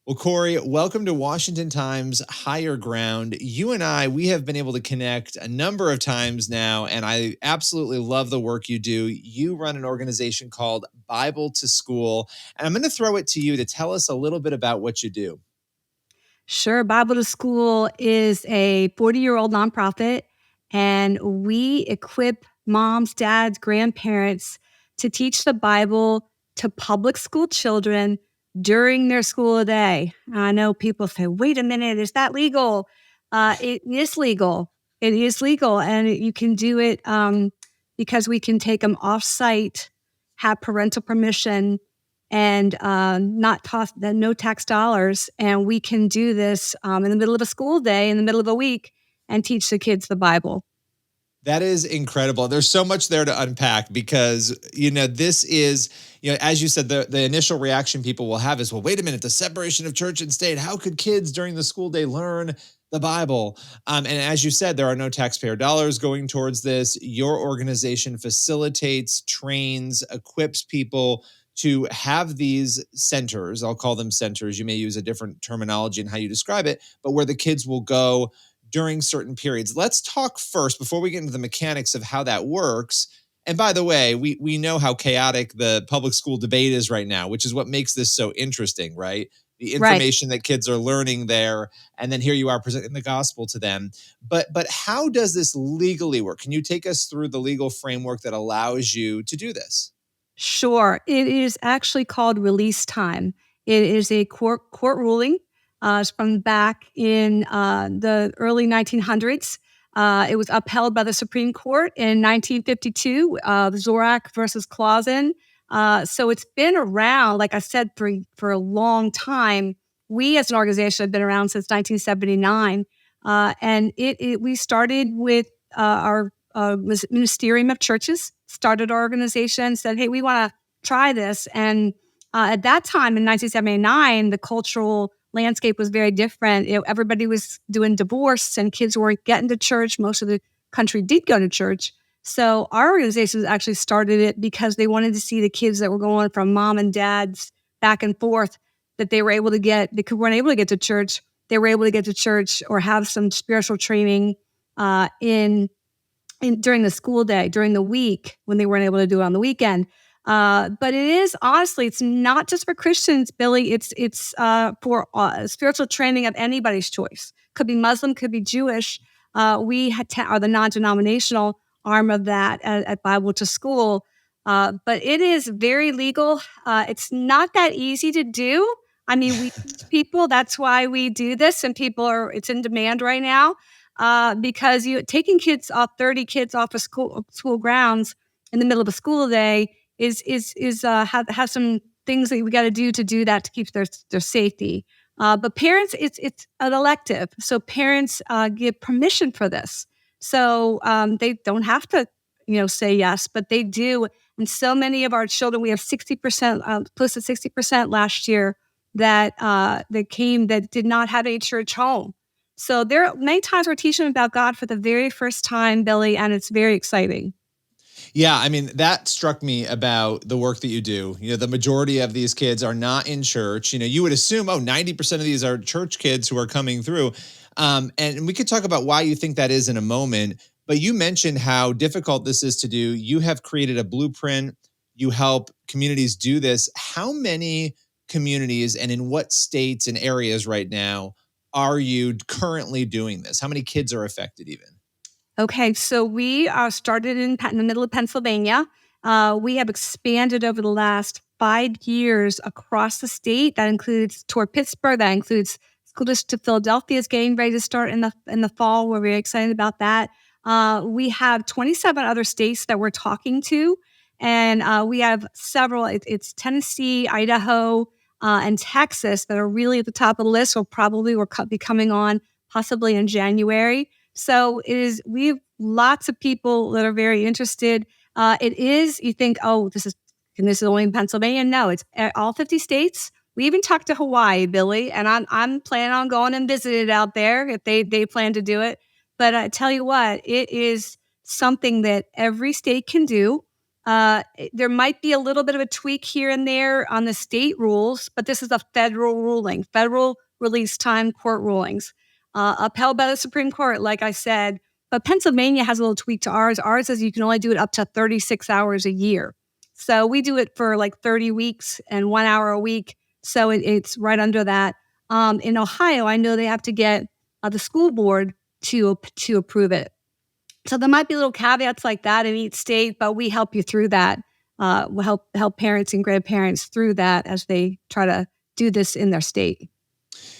Well, Kori, welcome to Washington Times Higher Ground. You and we have been able to connect a number of times now, and I absolutely love the work you do. You run an organization called Bible to School, and I'm going to throw it to you to tell us a little bit about what you do. Sure. Bible to School is a 40-year-old nonprofit, and we equip moms, dads, grandparents to teach the Bible to public school children during their school day. I know people say, wait a minute, is that legal? It is legal. It is legal. And you can do it because we can take them off site, have parental permission, and not cost no tax dollars. And we can do this in the middle of a school day, in the middle of a week, and teach the kids the Bible. That is incredible. There's so much there to unpack because, this is, as you said, the initial reaction people will have is, well, wait a minute, the separation of church and state. How could kids during the school day learn the Bible? And as you said, there are no taxpayer dollars going towards this. Your organization facilitates, trains, equips people to have these centers. I'll call them centers. You may use a different terminology in how you describe it, but where the kids will go during certain periods. Let's talk first, before we get into the mechanics of how that works. And by the way, we know how chaotic the public school debate is right now, which is what makes this so interesting, right? The Right. information that kids are learning there, and then here you are presenting the gospel to them. But how does this legally work? Can you take us through the legal framework that allows you to do this? Sure. It is actually called release time. It is a court ruling. It's from back in the early 1900s. It was upheld by the Supreme Court in 1952, Zorak versus Clausen. So it's been around, like I said, for a long time. We as an organization have been around since 1979. And we started with our ministerium of churches, started our organization, said, hey, we want to try this. And at that time in 1979, the cultural landscape was very different. Everybody was doing divorce and kids weren't getting to church. Most of the country did go to church. So our organization actually started it because they wanted to see the kids that were going from mom and dad's back and forth, that they were able to get, they weren't able to get to church. They were able to get to church or have some spiritual training during the school day, during the week, when they weren't able to do it on the weekend. But it is, honestly, it's not just for Christians, Billy. It's for spiritual training of anybody's choice. Could be Muslim, could be Jewish. We are the non-denominational arm of that at Bible to School. But it is very legal. It's not that easy to do. I mean, we teach people. That's why we do this, and it's in demand right now. Because you taking 30 kids off of school grounds in the middle of a school day have some things that we got to do that to keep their safety. But parents, it's an elective, so parents give permission for this. So they don't have to, say yes, but they do. And so many of our children, we have 60%, close to 60% last year that came that did not have a church home. So there are many times we're teaching about God for the very first time, Billy, and it's very exciting. Yeah, I mean, that struck me about the work that you do. The majority of these kids are not in church. You would assume, 90% of these are church kids who are coming through. And we could talk about why you think that is in a moment. But you mentioned how difficult this is to do. You have created a blueprint. You help communities do this. How many communities and in what states and areas right now are you currently doing this? How many kids are affected even? Okay, so we started in the middle of Pennsylvania. We have expanded over the last 5 years across the state. That includes toward Pittsburgh. That includes school district of Philadelphia is getting ready to start in the fall. We're very excited about that. We have 27 other states that we're talking to, and we have several. It's Tennessee, Idaho, and Texas that are really at the top of the list. We'll be coming on possibly in January. So we have lots of people that are very interested. You think, this is only in Pennsylvania. No, it's all 50 states. We even talked to Hawaii, Billy, and I'm planning on going and visiting out there if they plan to do it. But I tell you what, it is something that every state can do. There might be a little bit of a tweak here and there on the state rules, but this is a federal ruling, federal release time court rulings, upheld by the Supreme Court, like I said. But Pennsylvania has a little tweak to ours. Ours is you can only do it up to 36 hours a year. So we do it for like 30 weeks and 1 hour a week. So it's right under that. In Ohio, I know they have to get the school board to approve it. So there might be little caveats like that in each state, but we help you through that. We'll help parents and grandparents through that as they try to do this in their state.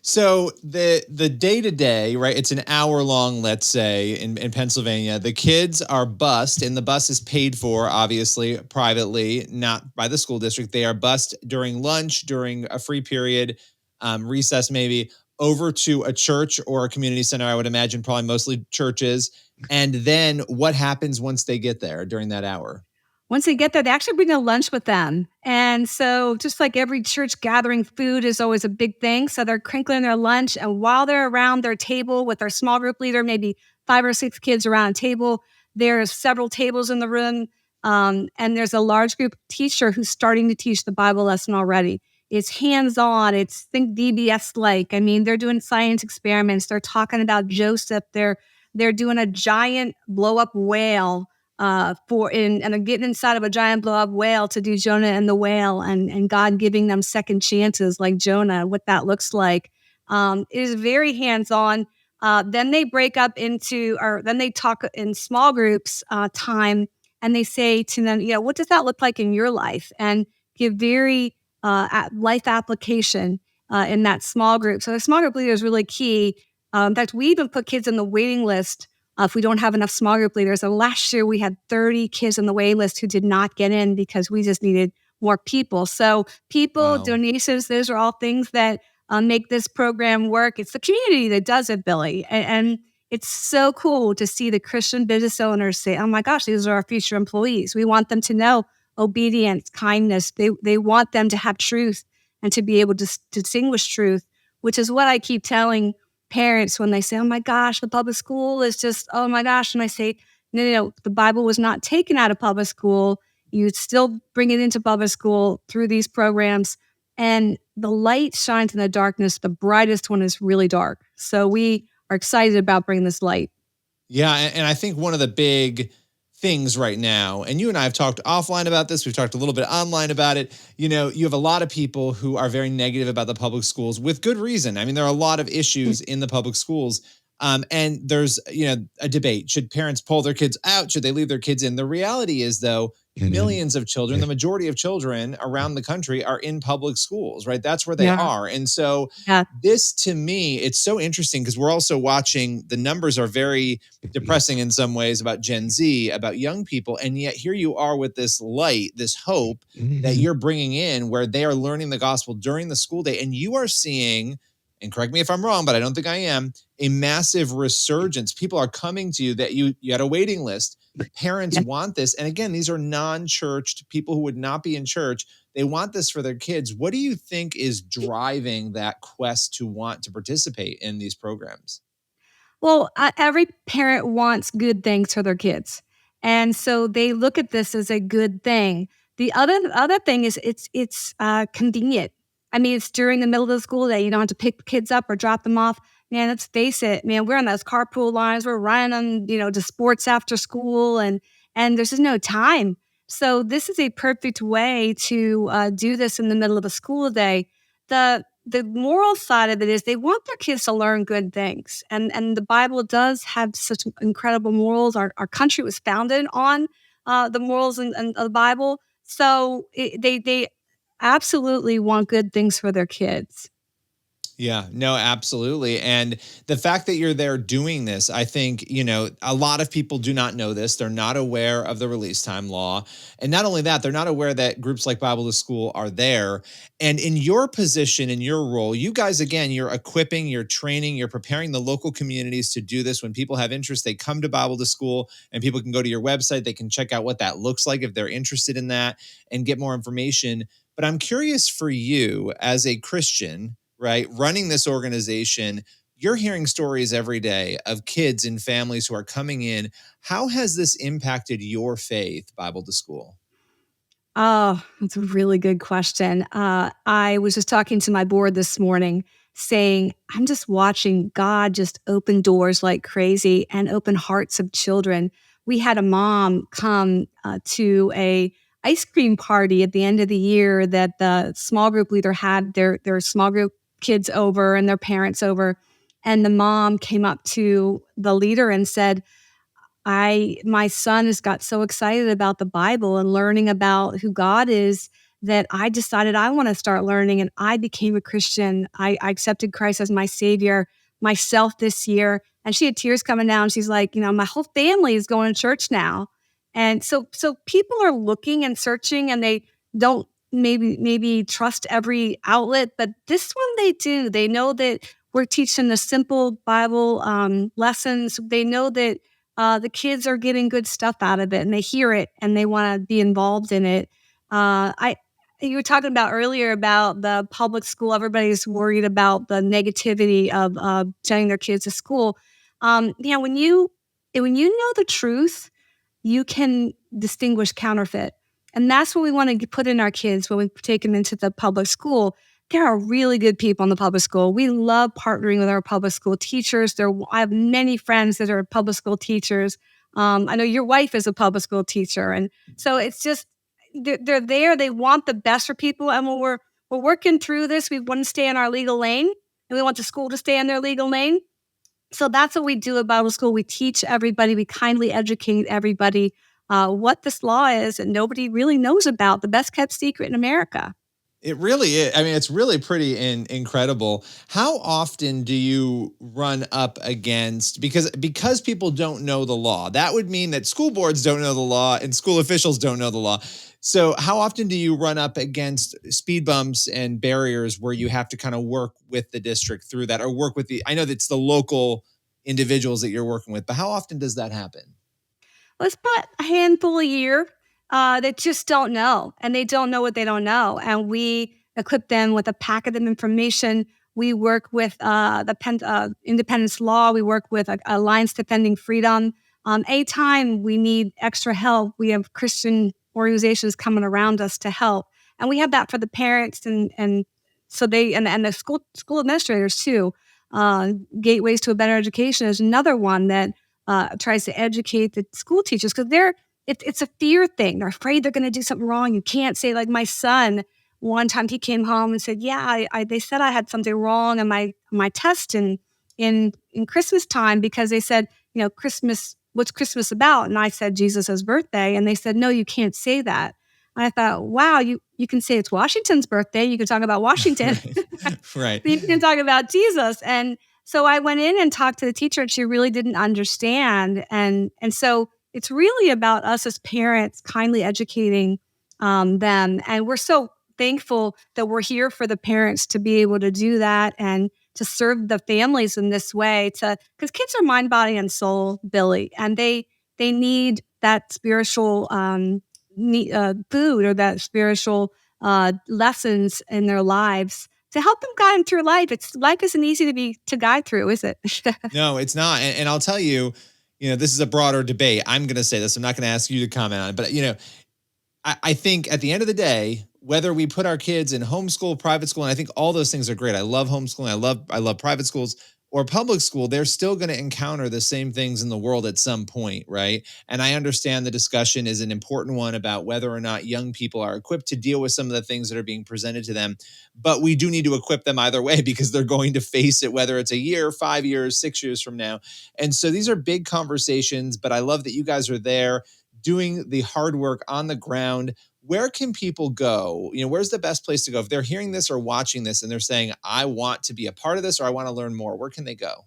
So the day to day, right? It's an hour long, let's say, in Pennsylvania. The kids are bused, and the bus is paid for, obviously, privately, not by the school district. They are bused during lunch, during a free period, recess maybe, over to a church or a community center. I would imagine probably mostly churches. And then what happens once they get there during that hour? Once they get there, they actually bring a lunch with them. And so just like every church gathering, food is always a big thing. So they're crinkling their lunch. And while they're around their table with their small group leader, maybe 5 or 6 kids around a table, there's several tables in the room. And there's a large group teacher who's starting to teach the Bible lesson already. It's hands-on. It's think DBS-like. I mean, they're doing science experiments. They're talking about Joseph. They're doing a giant blow-up whale and they're getting inside of a giant blow-up whale to do Jonah and the whale, and God giving them second chances like Jonah, what that looks like. It is very hands-on. Then they break up then they talk in small groups time, and they say to them, what does that look like in your life? And give very life application in that small group. So the small group leader is really key. In fact, we even put kids in the waiting list if we don't have enough small group leaders. And last year we had 30 kids on the waiting list who did not get in because we just needed more people. So Wow. donations, those are all things that make this program work. It's the community that does it, Billy. And it's so cool to see the Christian business owners say, oh my gosh, these are our future employees. We want them to know obedience, kindness. They want them to have truth and to be able to distinguish truth, which is what I keep telling parents when they say, oh my gosh, the public school is just, oh my gosh. And I say, no, the Bible was not taken out of public school. You still bring it into public school through these programs. And the light shines in the darkness. The brightest one is really dark. So we are excited about bringing this light. Yeah. And I think one of the big things right now, and you and I have talked offline about this, we've talked a little bit online about it. You have a lot of people who are very negative about the public schools with good reason. I mean, there are a lot of issues in the public schools. And there's, a debate. Should parents pull their kids out? Should they leave their kids in? The reality is, though, millions of children, the majority of children around the country are in public schools, right? That's where they are. And so this, to me, it's so interesting because we're also watching, the numbers are very depressing in some ways about Gen Z, about young people. And yet here you are with this light, this hope that you're bringing in where they are learning the gospel during the school day. And you are seeing, and correct me if I'm wrong, but I don't think I am, a massive resurgence. People are coming to you that you had a waiting list. Parents want this. And again, these are non-churched people who would not be in church. They want this for their kids. What do you think is driving that quest to want to participate in these programs? Well, every parent wants good things for their kids. And so they look at this as a good thing. The other thing is it's convenient. I mean, it's during the middle of the school day. You don't have to pick kids up or drop them off. Man, let's face it, man, we're on those carpool lines. We're running, to sports after school, and there's just no time. So this is a perfect way to do this in the middle of the school day. The moral side of it is they want their kids to learn good things. And the Bible does have such incredible morals. Our country was founded on the morals and the Bible. So they absolutely want good things for their kids. Yeah, no, absolutely. And the fact that you're there doing this, I think, a lot of people do not know this. They're not aware of the release time law. And not only that, they're not aware that groups like Bible to School are there. And in your position, in your role, you guys, again, you're equipping, you're training, you're preparing the local communities to do this. When people have interest, they come to Bible to School, and people can go to your website. They can check out what that looks like if they're interested in that and get more information. But I'm curious for you as a Christian, right, running this organization, you're hearing stories every day of kids and families who are coming in. How has this impacted your faith, Bible to School? Oh, that's a really good question. I was just talking to my board this morning saying, I'm just watching God just open doors like crazy and open hearts of children. We had a mom come to a ice cream party at the end of the year that the small group leader had their small group kids over and their parents over. And the mom came up to the leader and said, my son has got so excited about the Bible and learning about who God is that I decided I want to start learning, and I became a Christian. I accepted Christ as my savior myself this year. And she had tears coming down. She's like, my whole family is going to church now. And so people are looking and searching, and they don't maybe trust every outlet, but this one they do. They know that we're teaching the simple Bible lessons. They know that the kids are getting good stuff out of it, and they hear it and they want to be involved in it. I You were talking about earlier about the public school. Everybody's worried about the negativity of sending their kids to school. When you know the truth, you can distinguish counterfeit. And that's what we want to put in our kids when we take them into the public school. There are really good people in the public school. We love partnering with our public school teachers. I have many friends that are public school teachers. I know your wife is a public school teacher. And so it's just, they're there. They want the best for people. And when we're working through this, we want to stay in our legal lane, and we want the school to stay in their legal lane. So that's what we do at Bible school. We teach everybody, we kindly educate everybody what this law is, and nobody really knows about, the best kept secret in America. It really is. I mean, it's really pretty incredible. How often do you run up against, because people don't know the law? That would mean that school boards don't know the law and school officials don't know the law. So how often do you run up against speed bumps and barriers where you have to kind of work with the district through that, or work with I know that's the local individuals that you're working with, but how often does that happen? Let's put a handful a year that just don't know, and they don't know what they don't know. And we equip them with a packet of information. We work with Independence Law. We work with Alliance Defending Freedom. Anytime we need extra help, we have Christian organizations coming around us to help, and we have that for the parents and so they and the school administrators too. Gateways to a Better Education is another one that tries to educate the school teachers, because it's a fear thing. They're afraid they're going to do something wrong. You can't say, like my son. One time he came home and said, "Yeah, they said I had something wrong on my test in Christmas time, because they said, Christmas. What's Christmas about?" And I said Jesus' birthday, and they said, "No, you can't say that." And I thought, wow, you can say it's Washington's birthday. You can talk about Washington. Right. Right. You can talk about Jesus. And so I went in and talked to the teacher, and she really didn't understand. And so it's really about us as parents kindly educating them. And we're so thankful that we're here for the parents to be able to do that and to serve the families in this way, because kids are mind, body, and soul, Billy, and they need that spiritual food, or that spiritual lessons in their lives to help them guide them through life. Life isn't easy to guide through, is it? No, it's not. And I'll tell you, this is a broader debate. I'm going to say this. I'm not going to ask you to comment on it, but I think at the end of the day, whether we put our kids in homeschool, private school, and I think all those things are great. I love homeschooling. I love private schools or public school. They're still going to encounter the same things in the world at some point, right? And I understand the discussion is an important one about whether or not young people are equipped to deal with some of the things that are being presented to them. But we do need to equip them either way, because they're going to face it, whether it's a year, 5 years, 6 years from now. And so these are big conversations, but I love that you guys are there doing the hard work on the ground. Where can people go? Where's the best place to go? If they're hearing this or watching this and they're saying, I want to be a part of this, or I want to learn more, where can they go?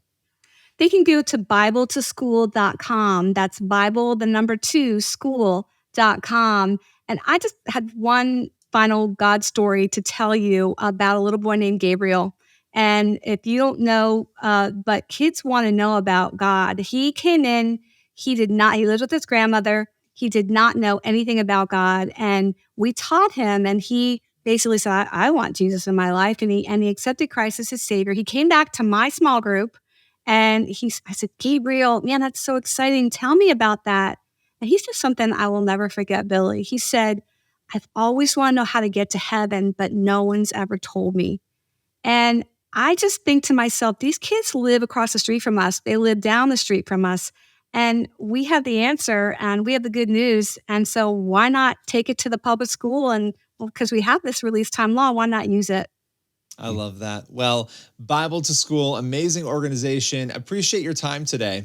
They can go to BibleToSchool.com. That's Bible, the number 2, school.com. And I just had one final God story to tell you about a little boy named Gabriel. And if you don't know, but kids want to know about God. He came in, he lived with his grandmother. He did not know anything about God. And we taught him, and he basically said, I want Jesus in my life. And he accepted Christ as his savior. He came back to my small group, and I said, "Gabriel, man, that's so exciting. Tell me about that." And he said something I will never forget, Billy. He said, I've always wanted to know how to get to heaven, but no one's ever told me. And I just think to myself, these kids live across the street from us. They live down the street from us. And we have the answer and we have the good news. And so why not take it to the public school? And well, because we have this release time law, why not use it? I love that. Well, Bible to School, amazing organization. Appreciate your time today.